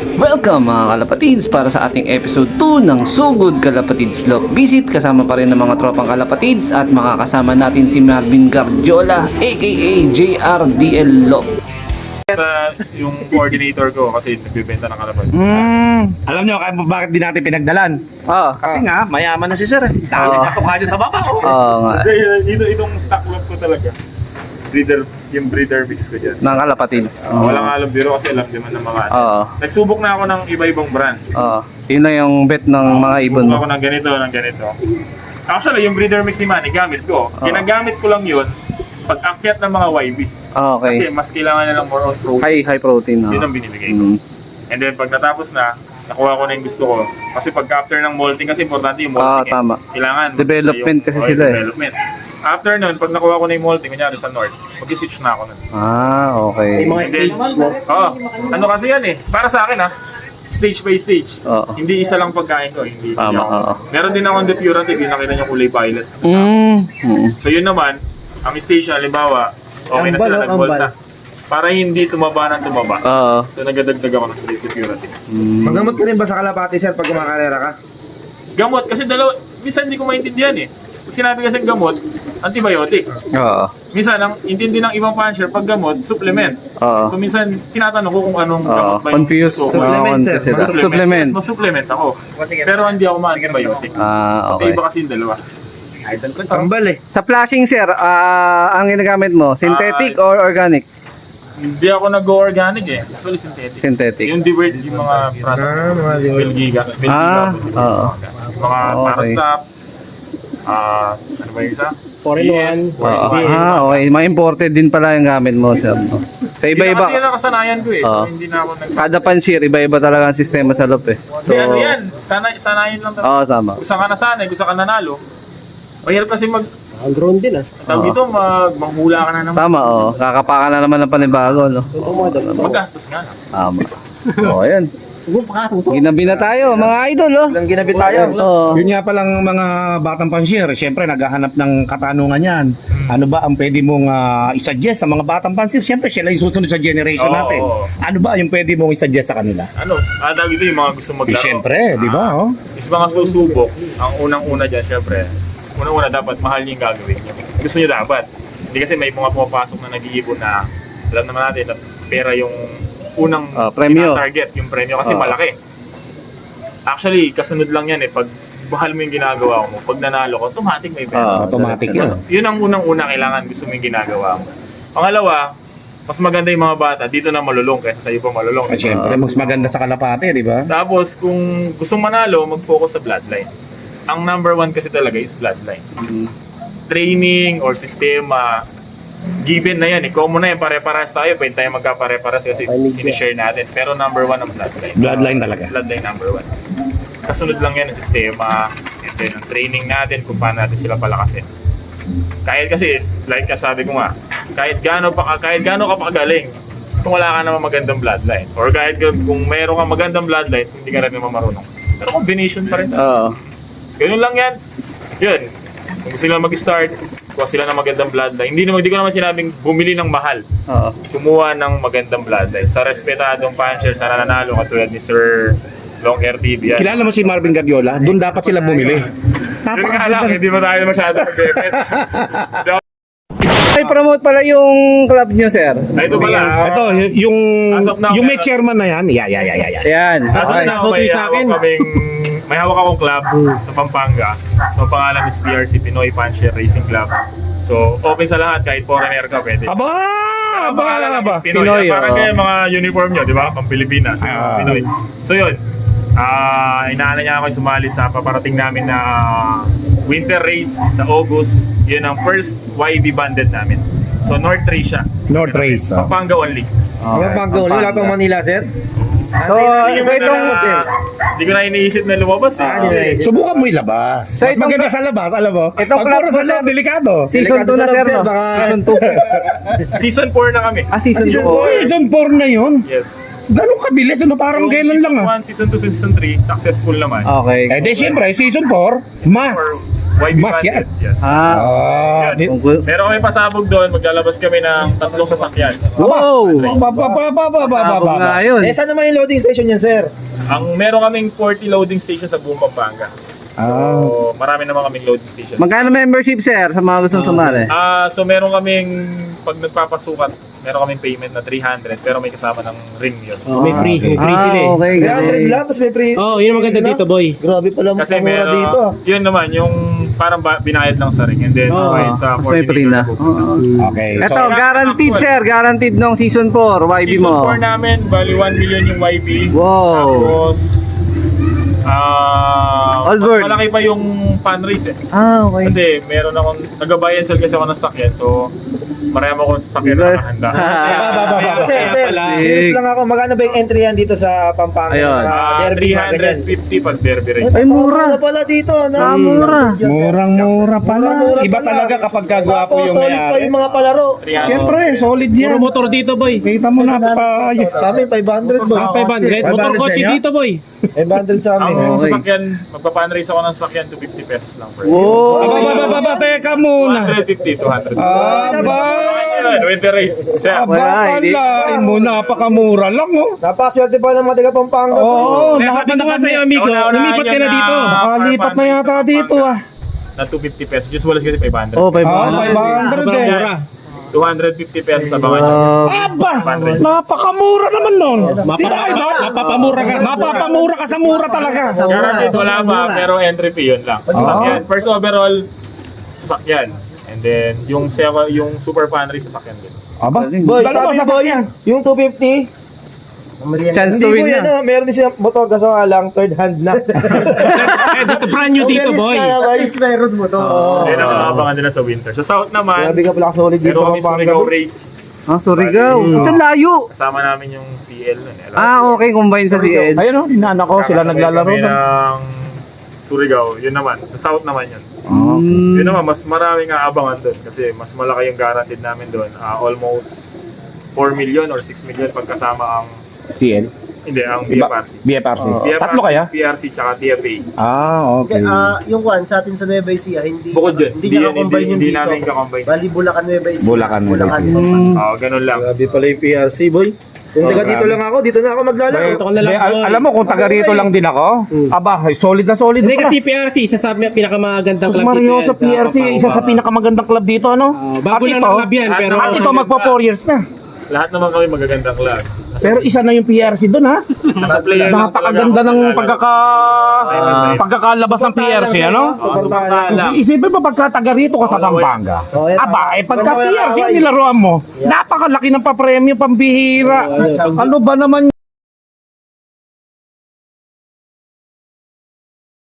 Welcome mga kalapatids para sa ating episode 2 ng So Good Kalapatids Love Visit. Kasama pa rin ng mga tropang kalapatids at makakasama natin si Marvin Gardiola aka JRDL Love. Yung coordinator ko kasi nagbibenta ng kalapatids. Alam nyo bakit di natin pinagdalan? Oo. Kasi nga, mayaman na si sir eh. Dami Oo. patok niya sa baba. Oh. Oo nga. Itong stock lab ko talaga. Yung breeder mix ko dyan. Ng kalapatids. Walang alam biro kasi alam naman ng mga Oo. Nagsubok na ako ng iba-ibang brand. Oo. Yun na yung bet ng mga ibon Nagsubok mo. ako ng ganito. Actually, yung breeder mix ni Manny, gamit ko. Ginagamit ko lang yun pag akyat ng mga YB. Okay. Kasi mas kailangan na ng more on protein. High protein. Yun ang binibigay ko. And then pag natapos na, nakuha ko na yung gusto ko. Kasi pag after ng molting, kasi importante yung molting. Tama. Kailangan. Development kasi sila eh. Development. After nun, pag nakuha ko na yung molting, kunyari sa north, mag-switch na ako nun. Okay. And then, ano kasi yan eh, para sa akin stage by stage. Oo. Hindi isa lang pagkain ko. Hindi Tama, ako. oo. Meron din akong depurant, hindi nakita niyo kulay violet. So yun naman, ang stage na, halimbawa, okay na sila, nag-volt na. Para hindi tumaba ng tumaba. Oo. So nagadagdag ako ng depurant. Magamot ka rin ba sa kalapati, sir, pag kumakarera ka? Gamot, kasi minsan hindi ko maintindihan eh. Pag sinabi kasi gamot, antibiotic. Oo. Minsan, ang intindi ng ibang puncher, pag gamot, supplement. Oo. So minsan, tinatanong ko kung anong Oo. gamot ba yung Confused. gusto ko. Supplement, sir. Supplement. Yes, masupplement ako. Pero hindi ako ma-antibiotic. Okay. Iba kasi yung dalawa. Tambal eh. Sa flashing sir, ang ginagamit mo, synthetic or organic? Hindi ako nag-organic eh. Usually synthetic. Synthetic. Yung D-word, yung mga product. Mga liwag. Belgiga. Oo. Mga Okay. Parastap. Ano ba yung isa? 4-in-1. Okay. Mga imported din pala yung gamit mo sir. No? Sa Kasi iba-iba, yun ang kasanayan ko eh. So Oo. hindi na ako kada pansir, iba-iba talaga ang sistema sa loop eh. So, yan. Sanayin lang talaga. Oo, sama. Gusto ka na sanay, gusto ka nanalo. Mahirap kasi Ang drone din ah. tawag dito, manghula ka na naman. Tama, oo. Kakapakan na naman ng panibago, no? Magastos nga na. Tama. Oo, yan. Ginabi na tayo, mga idol, oh. Ilang ginabit tayo. Oo. Yun nga palang mga batang pansier, siyempre naghahanap ng katanungan yan. Ano ba ang pwede mong isuggest sa mga batang pansier? Siyempre sila yung susunod sa generation Oo, natin. oo. Ano ba yung pwede mong isuggest sa kanila? Ano, tawag dito yung mga gusto Eh, maglaro. siyempre, di ba? Oh? Yung mga susubok, ang unang-una dyan, syempre, unang-una dapat mahal niyo yung gagawin niyo. Gusto niyo dapat. Hindi kasi may mga pumapasok na nag-iipon na alam naman natin na pera yung unang premyo. target, yung premyo kasi Oo. malaki. Actually, kasunod lang yan eh. Pag mahal mo yung ginagawa mo, pag nanalo ko, automatic may pera. Automatic diretso yun. na. Yun ang unang-una kailangan gusto mo yung ginagawa mo. Pangalawa, mas maganda yung mga bata, dito na malulong kaysa sa iba malulong. At siyempre, mas maganda sa kalapate, di ba? Tapos, kung gusto manalo, mag-focus sa bloodline. Ang number one kasi talaga is bloodline. Training or sistema, given na yan. Common na yan, pare-paras tayo. Pwede tayo magkapare-paras kasi sinishare natin. Pero number one ang bloodline. Bloodline talaga. Bloodline number one. Kasunod lang yan ang sistema, and then ang training natin kung paano natin sila palakasin. Kahit kasi, like kasabi ko nga, kahit gaano ka pagaling, kung wala ka naman magandang bloodline, or kahit kung mayroon kang magandang bloodline, hindi ka rin naman marunong. Pero combination pa rin. Oo. Ganun lang yan. Yun. Kung gusto nila mag-start, kuha sila ng magandang bloodline. Hindi ko naman sinabing bumili ng mahal. Oo. Kumuha ng magandang bloodline. Sa respetadong puncher, sa nananalo, katulad ni Sir Long Hair TV. Yan. Kilala mo si Marvin Gardiola? Doon dapat sila bumili. Yun nga lang, hindi ba tayo masyado mag-depend. Ay, promote pala yung club nyo, sir. Ay, ito pala. Ito, yung As of now, yung may meron. chairman na yan. Yeah. Yan. Nasa Okay. na ako, may hawak akong club sa Pampanga. So, pangalan is PRC, Pinoy Puncher Racing Club. So, open sa lahat, kahit foreigner ka, pwede. Aba. Pinoy, Pinoy, parang oo. kaya mga uniform nyo, di ba? Pang Pilipinas, Pinoy. So, yun. Inaana niya ako sumali sa paparating namin na winter race sa August. Yun ang first YB banded namin. So, North Race siya. North Race. Pampanga only. Mga panggaw. Wala pang Manila, sir? So itong Hindi ko na iniisip na lumabas eh. Hindi na isip. Subukan mo ilabas. Sa Mas itong- maganda sa labas, alam mo? Itong Pag club puro mo, sa sir. loob, delikado. season 2 na, sir, no? Baka- Season 2. Season 4 na kami. Season 2. Season 4 na yun. Yes. Ganun kabilis, ano? Parang Yung kailan lang season ah. 1, season 2, season 3, successful naman. Okay. Eh di siyempre, season 4, mas. YB Mas yan. budget. Yes. Ah, Yan. Meron kami pasabog doon, maglalabas kami ng 3 sasakyan. Wow! Sabog nga yun. Eh, saan naman yung loading station niyan, sir? Ang meron kaming 40 loading station sa buong Pampanga. So, marami naman kaming loading station. Magkano membership, sir, sa mga gustong sumali? So meron kaming, pag nagpapasukat, meron kaming payment na 300 pero may kasama ng ring yun. May free. May free sila eh. Okay, 300 galing. lang, tapos may free. Oh, yun ang maganda dito, boy. Grabe pala Kasi mura meron, dito. yun naman, yung parang binayad lang sa ring and then bayad sa Mas may free na. Okay. Ito, So, guaranteed, sir. Guaranteed nung season 4, YB Season mo. 4 namin, bali 1 million yung YB. Wow. Tapos, Allbird. mas malaki pa yung fundraise eh. Okay. Kasi meron akong, nag-buy and sell kasi ako ng sakyan. So, marami akong sakyan na nakahanda. Sir, curious lang ako, magkano ba yung entry yan dito sa Pampanga? Ayun. Derby mga ganyan. 350 pag derby race. Ay, mura. Mura pala dito, no? Mura. murang-mura pala. Mura Iba pala. talaga kapag kagwapo Tapos, yung solid pa mayari. yung mga palaro. 300. Siyempre, solid Puro yan. motor dito, boy. Kita mo na pa. Sa amin, 500 ba? 500. Motor 500 kotse sa inyo? dito, boy. 500 sa amin. Ang Okay. sasakyan, magpa-fundraise ako ng sasakyan to 50 pesos lang per Wow. Aba, teka muna. 250, 200. Aba, Ayun, winter race. Sir, Wala, hindi. kalain mo, napakamura lang oh. Napakaswerte pa ng mga taga Pampanga. Oo, Kaya sabi ko nga sa'yo, amigo, lumipat ka na dito. Nakalipat na yata dito ah. na 250 pesos. Usually kasi 500. Oh, 500. 500 Sobrang eh. mura. 250 pesos sa baka niya. Aba, napakamura naman nun. Mapapamura ka. Mapapamura ka sa mura talaga. Guaranteed wala pa, pero entry fee yun lang. Sasakyan. First overall, sasakyan. And then, yung super fundraise, sasakyan din. Aba, Boy, dalawa sabi sa boy, sakyan. yung 250, Chance hindi to po win yan, na. meron din siya motor kaso nga lang, third hand na. Eh, dito, brand new dito, boy. meron mo to. Then, nakakabangan din na sa winter. Sa south naman, Grabe ka pala solid dito meron sa kami Pampanga. Surigao race. Surigao. Ang layo. Kasama namin yung CL nun. Okay, combine sa CL. Ayun oh, dinaanak ko, sila naglalaro Kami doon. ng Surigao, yun naman. Sa south naman yun. Mm. Yun naman, mas maraming aabangan doon kasi mas malaki yung guaranteed namin doon. Almost 4 million or 6 million pagkasama ang, CL? hindi, ang Iba- BFRC. BFRC. BFRC, Tatlo kaya? PRC, tsaka TFA. Okay. Yung one sa atin sa Nueva Ecija, hindi Bukod dyan, hindi niya kakombine yung hindi dito. namin kakombine. Bali Bulacan Nueva Ecija. Bulacan, Nueva Ecija. Oo, ganun lang. Grabe pala yung PRC, boy. Kung taga dito lang ako, dito na ako maglalaro. Ito ka na lang, boy. Alam mo kung taga rito lang din ako, aba, solid na solid. Hindi pa. kasi PRC, isa sa pinakamagandang club Mario dito. sa PRC, isa sa pinakamagandang club dito, ano? Bago lang ng club yan, pero... At ito magpa 4 years na. Lahat naman kami magagandang club. Pero isa na yung PRC doon, ha? Nasa player lang Napakaganda talaga ng ako sa pagkakalabas ng PRC, ano? Suportahan lang. Isipin mo pagka taga rito ka sa Pampanga. Aba, pagka PRC ang nilaruan mo, napakalaki ng papremyo, pambihira. Ano ba naman